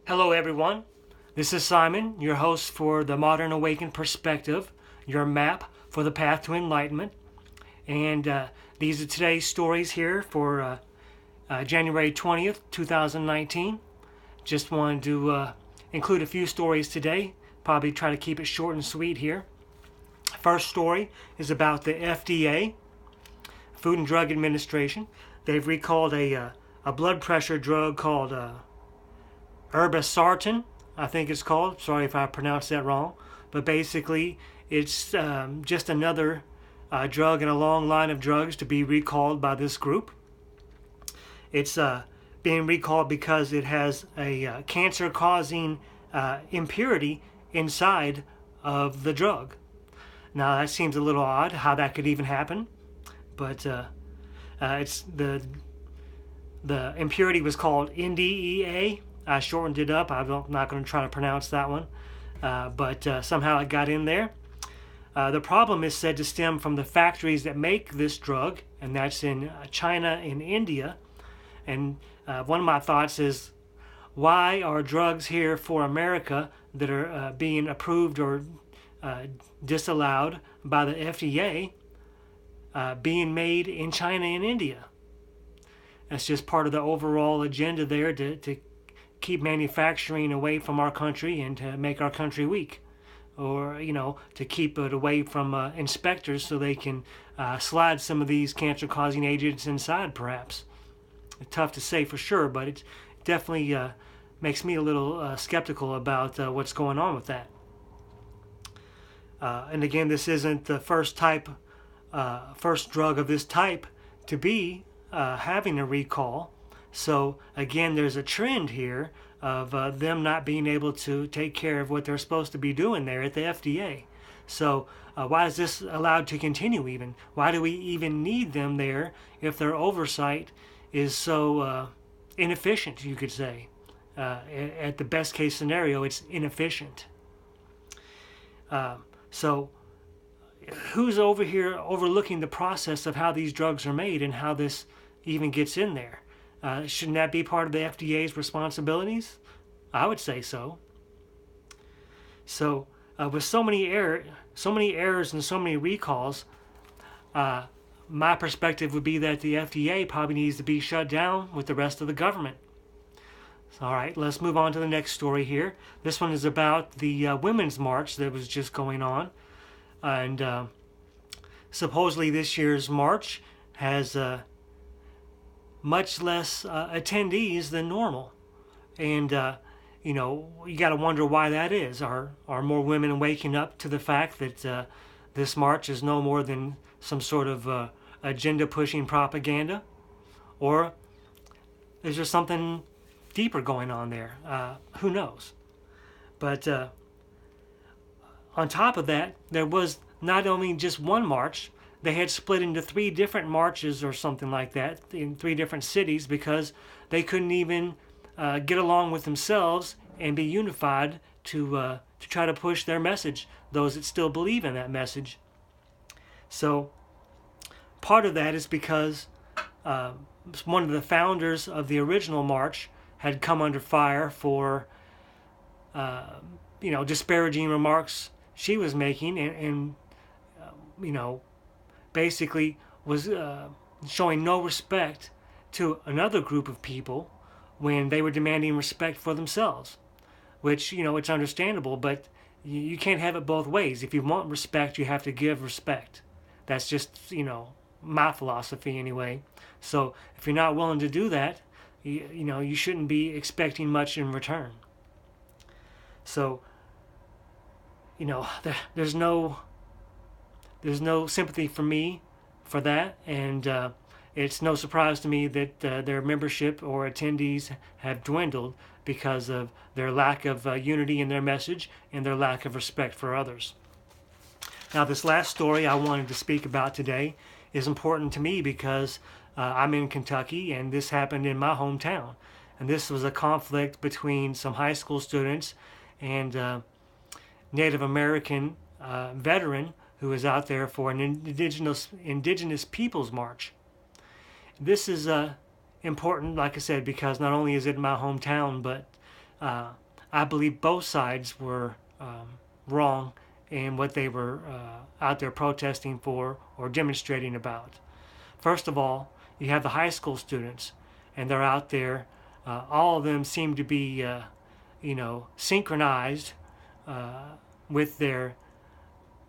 Hello everyone, this is Simon, your host for the Modern Awakened Perspective, your map for the path to enlightenment. And these are today's stories here for January 20th, 2019. Just wanted to include a few stories today, probably try to keep it short and sweet here. First story is about the FDA, Food and Drug Administration. They've recalled a blood pressure drug called irbesartan, I think it's called. Sorry if I pronounced that wrong. But basically, it's just another drug in a long line of drugs to be recalled by this group. It's being recalled because it has a cancer-causing impurity inside of the drug. Now, that seems a little odd how that could even happen. But it's the impurity was called NDEA. I shortened it up. I'm not going to try to pronounce that one. But somehow it got in there. The problem is said to stem from the factories that make this drug, and that's in China and India. And one of my thoughts is, why are drugs here for America that are being approved or disallowed by the FDA being made in China and India? That's just part of the overall agenda there to keep manufacturing away from our country and to make our country weak, or to keep it away from inspectors so they can slide some of these cancer-causing agents inside, perhaps. It's tough to say for sure, but it definitely makes me a little skeptical about what's going on with that. And again, this isn't the first drug of this type to be having a recall. So again, there's a trend here of them not being able to take care of what they're supposed to be doing there at the FDA. So why is this allowed to continue even? Why do we even need them there if their oversight is so inefficient, you could say? At the best case scenario, it's inefficient. So who's over here overlooking the process of how these drugs are made and how this even gets in there? Shouldn't that be part of the FDA's responsibilities? I would say so. So with so many errors and so many recalls, my perspective would be that the FDA probably needs to be shut down with the rest of the government. All right, let's move on to the next story here. This one is about the Women's March that was just going on. And supposedly this year's march has much less attendees than normal. And, you got to wonder why that is. Are more women waking up to the fact that this march is no more than some sort of agenda-pushing propaganda? Or is there something deeper going on there? Who knows? But on top of that, there was not only just one march. They had split into 3 different marches or something like that in 3 different cities because they couldn't even get along with themselves and be unified to try to push their message, those that still believe in that message. So part of that is because one of the founders of the original march had come under fire for disparaging remarks she was making and basically was showing no respect to another group of people when they were demanding respect for themselves, which, it's understandable, but you can't have it both ways. If you want respect, you have to give respect. That's just, my philosophy anyway. So if you're not willing to do that, you shouldn't be expecting much in return. So, there's no sympathy for me for that, and it's no surprise to me that their membership or attendees have dwindled because of their lack of unity in their message and their lack of respect for others. Now, this last story I wanted to speak about today is important to me because I'm in Kentucky, and this happened in my hometown. And this was a conflict between some high school students and Native American veteran who was out there for an indigenous peoples march. This is important, like I said, because not only is it my hometown, but I believe both sides were wrong in what they were out there protesting for or demonstrating about. First of all, you have the high school students, and they're out there. All of them seem to be, synchronized with their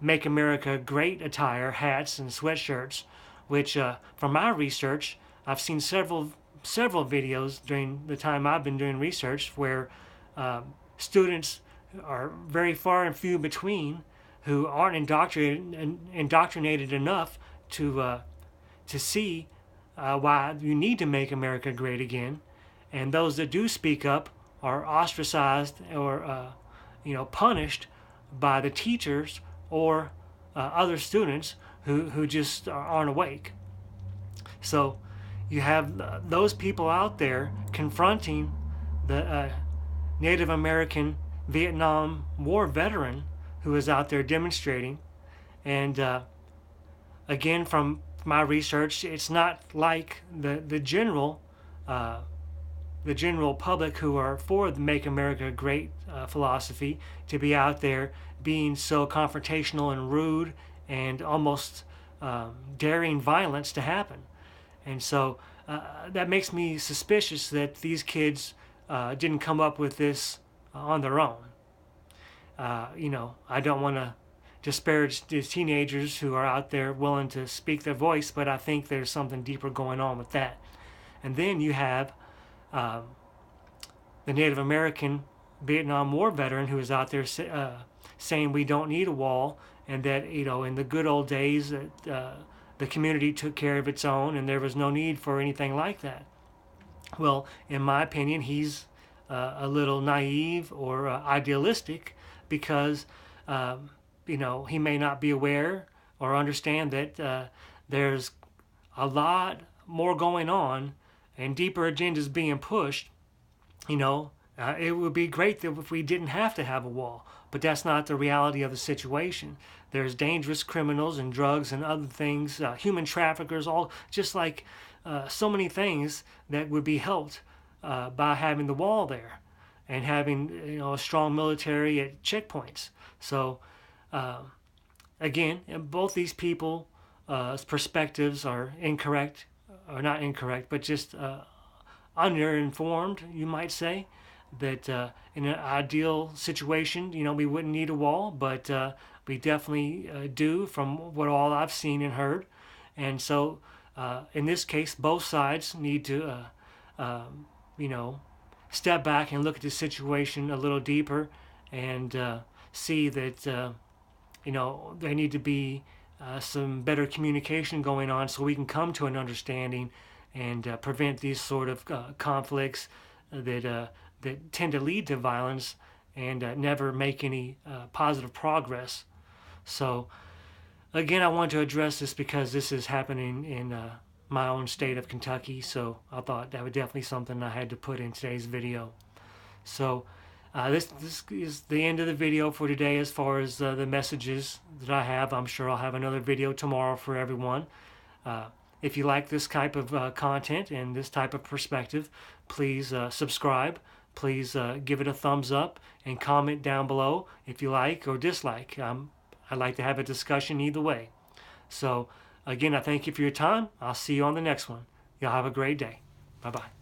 Make America Great attire, hats and sweatshirts, which, from my research, I've seen several videos during the time I've been doing research where students are very far and few between who aren't indoctrinated enough to see why you need to make America great again, and those that do speak up are ostracized or punished by the teachers or other students who just aren't awake. So you have those people out there confronting the Native American Vietnam War veteran who is out there demonstrating. And again, from my research, it's not like the general public who are for the Make America Great philosophy to be out there being so confrontational and rude and almost daring violence to happen. And so that makes me suspicious that these kids didn't come up with this on their own. I don't want to disparage these teenagers who are out there willing to speak their voice, but I think there's something deeper going on with that. And then you have the Native American Vietnam War veteran who is out there saying we don't need a wall, and that in the good old days the community took care of its own and there was no need for anything like that. Well, in my opinion, he's a little naive or idealistic because he may not be aware or understand that there's a lot more going on and deeper agendas being pushed. It would be great that if we didn't have to have a wall, but that's not the reality of the situation. There's dangerous criminals and drugs and other things, human traffickers, all just like so many things that would be helped by having the wall there and having a strong military at checkpoints. So again, both these people's perspectives are incorrect, or not incorrect, but just underinformed, you might say. That in an ideal situation, we wouldn't need a wall, but we definitely do from what all I've seen and heard. And so in this case, both sides need to step back and look at the situation a little deeper and see that there need to be some better communication going on so we can come to an understanding and prevent these sort of conflicts that tend to lead to violence and never make any positive progress. So again, I want to address this because this is happening in my own state of Kentucky, so I thought that was definitely something I had to put in today's video. So this is the end of the video for today as far as the messages that I have. I'm sure I'll have another video tomorrow for everyone. If you like this type of content and this type of perspective, please subscribe. Please give it a thumbs up and comment down below if you like or dislike. I'd like to have a discussion either way. So again, I thank you for your time. I'll see you on the next one. Y'all have a great day. Bye-bye.